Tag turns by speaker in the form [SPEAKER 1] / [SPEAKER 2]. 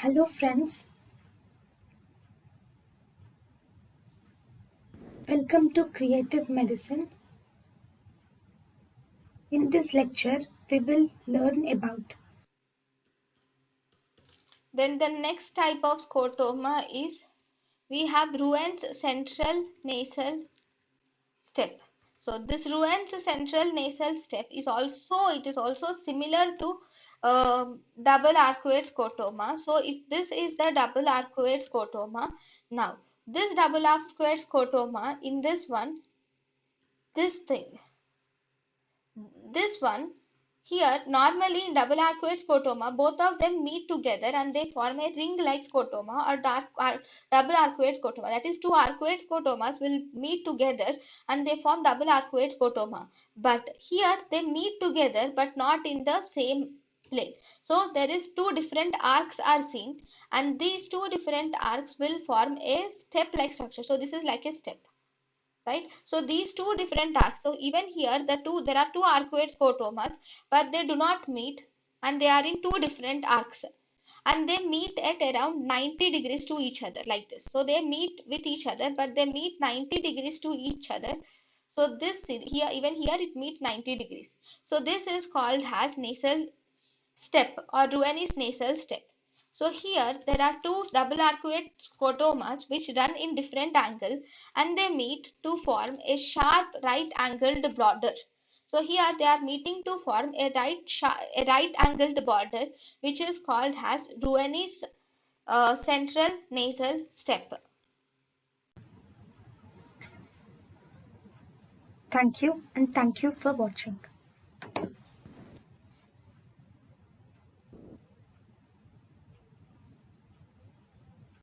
[SPEAKER 1] Hello friends, welcome to Creative Medicine. In this lecture, we will learn about
[SPEAKER 2] Then the next type of scotoma is we have Roenne's central nasal step. So this Roenne's central nasal step is also similar to double arcuate scotoma. So if this is the double arcuate scotoma, now this double arcuate scotoma in this one, this thing, this one here, normally in double arcuate scotoma, both of them meet together and they form a ring like scotoma or double arcuate scotoma. That is, two arcuate scotomas will meet together and they form double arcuate scotoma. But here they meet together but not in the same plane. So there is two different arcs are seen, and these two different arcs will form a step like structure. So this is like a step, right? So these two different arcs, so even here there are two arcuate scotomas, but they do not meet and they are in two different arcs, and they meet at around 90 degrees to each other like this. So they meet with each other, but they meet 90 degrees to each other. So this here, even here it meets 90 degrees. So this is called as nasal step or Roenne's nasal step. So here there are two double arcuate scotomas which run in different angle and they meet to form a sharp right angled border. So here they are meeting to form a right angled border, which is called as Roenne's central nasal step.
[SPEAKER 1] thank you and thank you for watching.